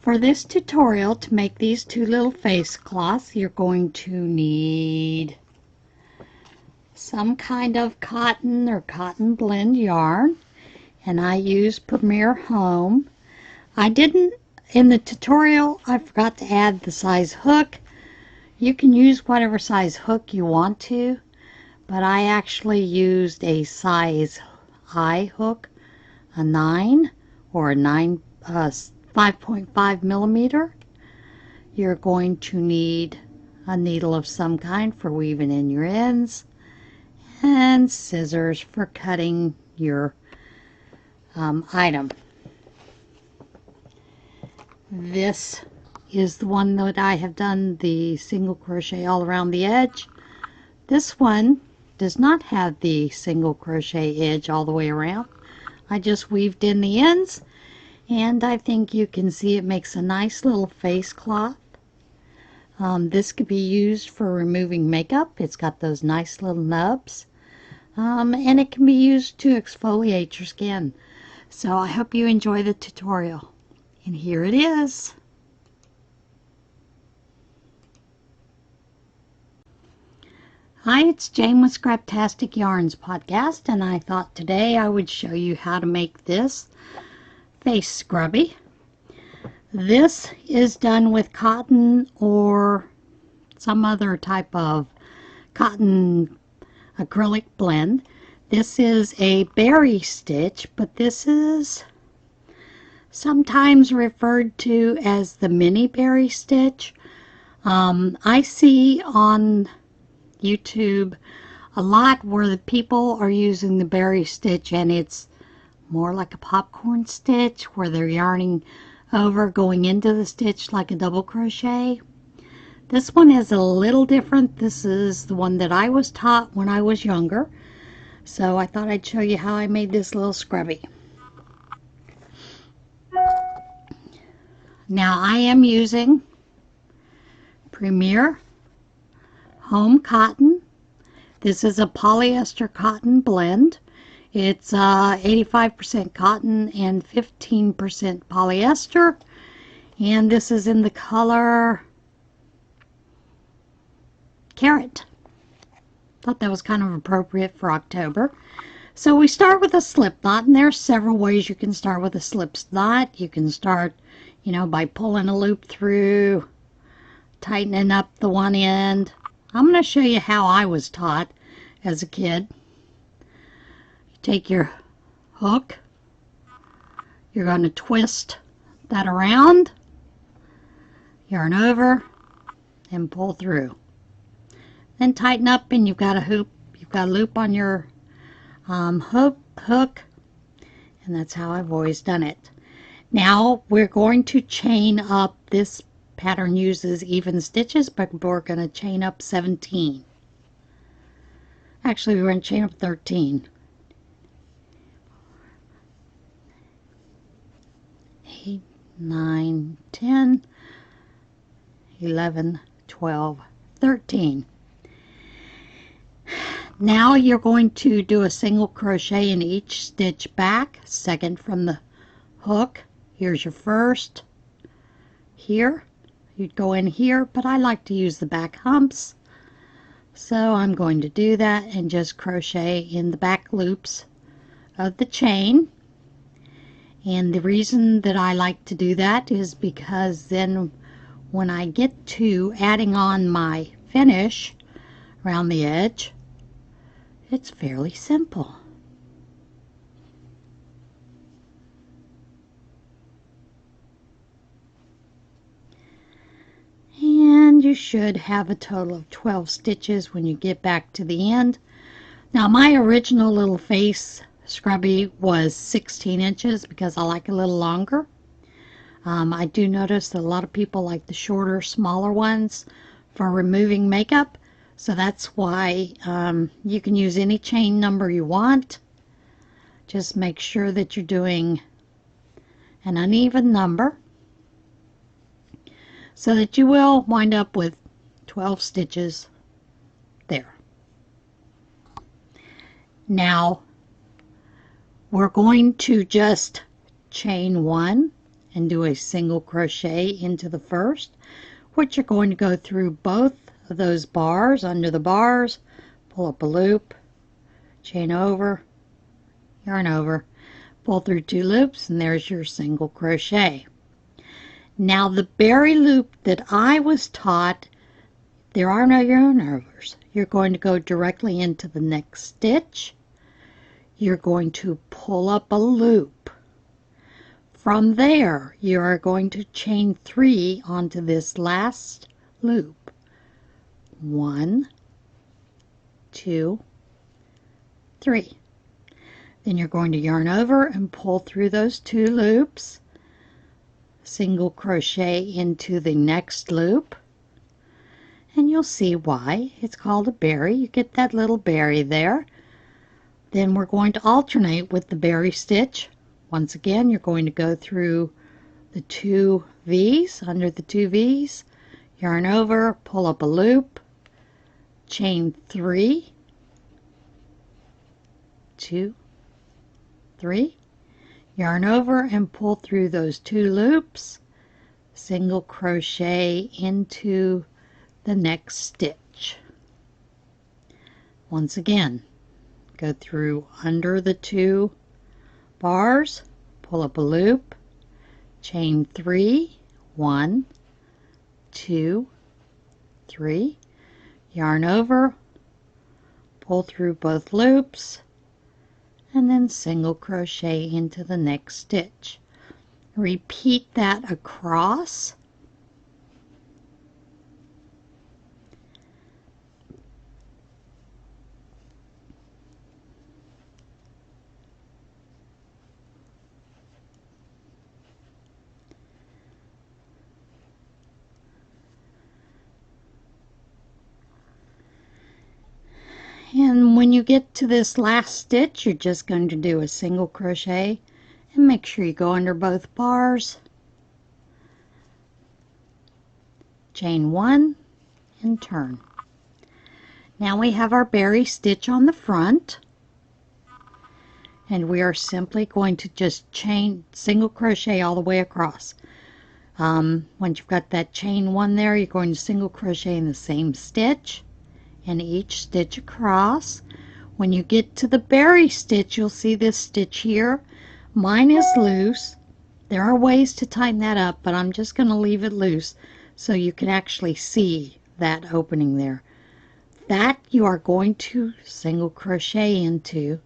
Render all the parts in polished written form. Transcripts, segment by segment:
For this tutorial, to make these two little face cloths, you're going to need some kind of cotton or cotton blend yarn, and I use Premier Home. I didn't, in the tutorial, I forgot to add the size hook. You can use whatever size hook you want to, but I actually used a size I hook, a 9 or a 5.5 millimeter. You're going to need a needle of some kind for weaving in your ends, and scissors for cutting your item. This is the one that I have done the single crochet all around the edge. This one does not have the single crochet edge all the way around. I just weaved in the ends, and I think you can see it makes a nice little face cloth. This could be used for removing makeup. It's got those nice little nubs. And it can be used to exfoliate your skin. So I hope you enjoy the tutorial. And here it is. Hi, it's Jane with Scraptastic Yarns podcast, and I thought today I would show you how to make this face scrubby. This is done with cotton or some other type of cotton acrylic blend. This is a berry stitch, but this is sometimes referred to as the mini berry stitch. I see on YouTube a lot where the people are using the berry stitch, and it's more like a popcorn stitch where they're yarning over going into the stitch like a double crochet. This one is a little different. This is the one that I was taught when I was younger, so I thought I'd show you how I made this little scrubby. Now I am using Premier Home cotton. This is a polyester cotton blend. It's 85% cotton and 15% polyester, and this is in the color Carrot. Thought that was kind of appropriate for October. So we start with a slip knot, and there's several ways you can start with a slip knot. You can start, by pulling a loop through, tightening up the one end. I'm going to show you how I was taught as a kid. Take your hook, you're going to twist that around, yarn over, and pull through. Then tighten up, and you've got a loop on your hook, and that's how I've always done it. Now we're going to chain up. This pattern uses even stitches, but we're going to chain up 17. Actually, we're going to chain up 13. 8, 9, 10, 11, 12, 13. Now you're going to do a single crochet in each stitch back, second from the hook. Here's your first. Here, you'd go in here, but I like to use the back humps. So I'm going to do that and just crochet in the back loops of the chain. And the reason that I like to do that is because then when I get to adding on my finish around the edge, it's fairly simple. And you should have a total of 12 stitches when you get back to the end. Now my original little face scrubby was 16 inches because I like a little longer. I do notice that a lot of people like the shorter, smaller ones for removing makeup. So that's why you can use any chain number you want. Just make sure that you're doing an uneven number so that you will wind up with 12 stitches there. Now we're going to just chain 1 and do a single crochet into the first, which you're going to go through both of those bars. Under the bars, pull up a loop, chain over, yarn over, pull through 2 loops, and there's your single crochet. Now the berry loop that I was taught, there are no yarn overs. You're going to go directly into the next stitch. You're going to pull up a loop. From there, you are going to chain 3 onto this last loop. 1, 2, 3. Then you're going to yarn over and pull through those 2 loops, single crochet into the next loop, and you'll see why it's called a berry. You get that little berry there. Then we're going to alternate with the berry stitch. Once again, you're going to go through the 2 V's, under the 2 V's, yarn over, pull up a loop, chain 3, 2, 3, yarn over and pull through those 2 loops, single crochet into the next stitch. Once again, go through under the 2 bars, pull up a loop, chain 3, 1, 2, 3, yarn over, pull through both loops, and then single crochet into the next stitch. Repeat that across. And when you get to this last stitch, you're just going to do a single crochet and make sure you go under both bars, chain 1 and turn. Now we have our berry stitch on the front, and we are simply going to just chain single crochet all the way across. Once you've got that chain 1 there, you're going to single crochet in the same stitch and each stitch across. When you get to the berry stitch, you'll see this stitch here. Mine is loose. There are ways to tighten that up, but I'm just going to leave it loose so you can actually see that opening there. That you are going to single crochet into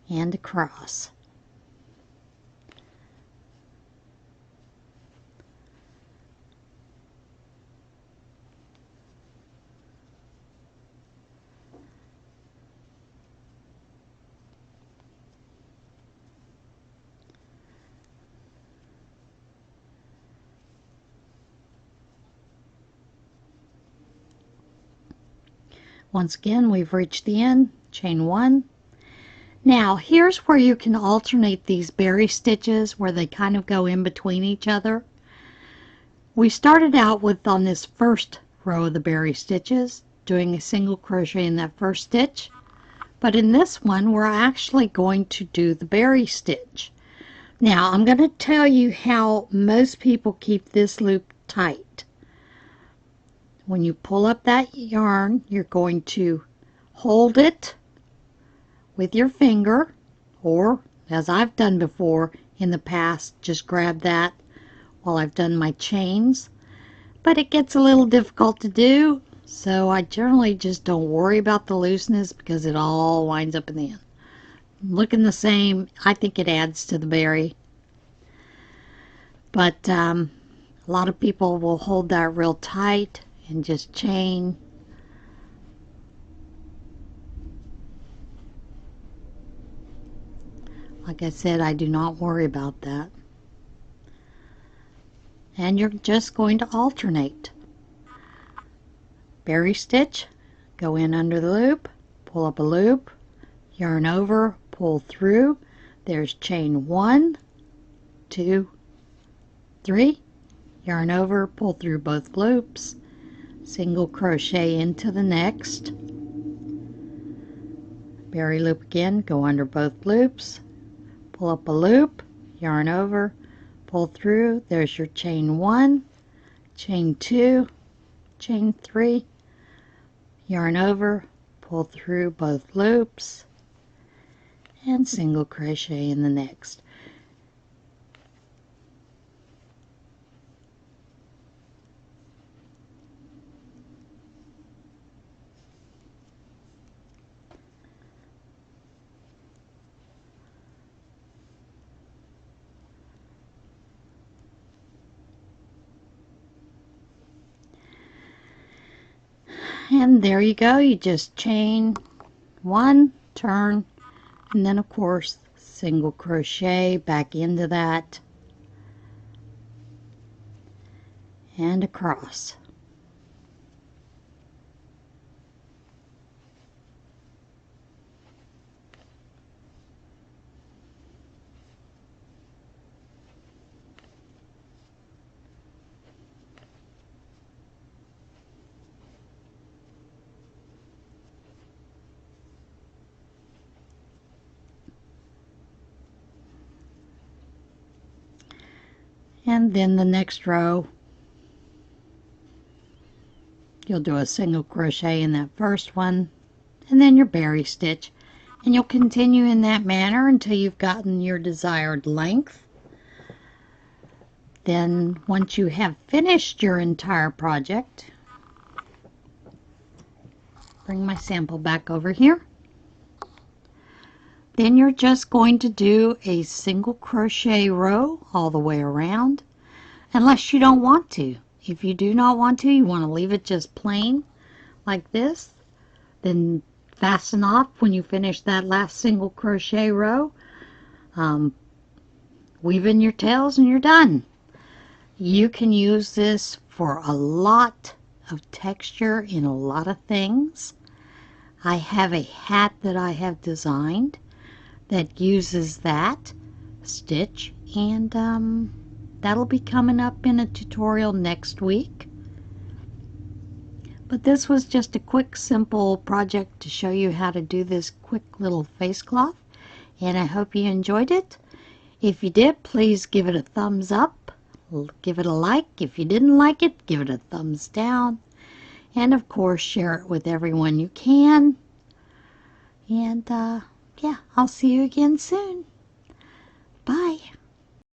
and across. Once again, we've reached the end, chain 1. Now, here's where you can alternate these berry stitches where they kind of go in between each other. We started out with, on this first row of the berry stitches, doing a single crochet in that first stitch. But in this one, we're actually going to do the berry stitch. Now, I'm going to tell you how most people keep this loop tight. When you pull up that yarn, you're going to hold it with your finger, or as I've done before in the past, just grab that while I've done my chains. But it gets a little difficult to do, so I generally just don't worry about the looseness because it all winds up in the end looking the same. I think it adds to the berry. But a lot of people will hold that real tight and just chain. Like I said, I do not worry about that. And you're just going to alternate. Berry stitch, go in under the loop, pull up a loop, yarn over, pull through. There's chain 1, 2, 3, yarn over, pull through both loops, single crochet into the next, berry loop again, go under both loops, pull up a loop, yarn over, pull through. There's your chain 1, chain 2, chain 3, yarn over, pull through both loops, and single crochet in the next. And there you go. You just chain 1, turn, and then of course single crochet back into that and across. And then the next row you'll do a single crochet in that first one and then your berry stitch, and you'll continue in that manner until you've gotten your desired length. Then once you have finished your entire project, bring my sample back over here, then you're just going to do a single crochet row all the way around, unless you don't want to. If you do not want to, you want to leave it just plain like this, then fasten off when you finish that last single crochet row, weave in your tails, and you're done. You can use this for a lot of texture in a lot of things. I have a hat that I have designed that uses that stitch, and that'll be coming up in a tutorial next week. But this was just a quick, simple project to show you how to do this quick little face cloth, and I hope you enjoyed it. If you did, please give it a thumbs up, give it a like. If you didn't like it, give it a thumbs down, and of course share it with everyone you can. And yeah, I'll see you again soon. Bye.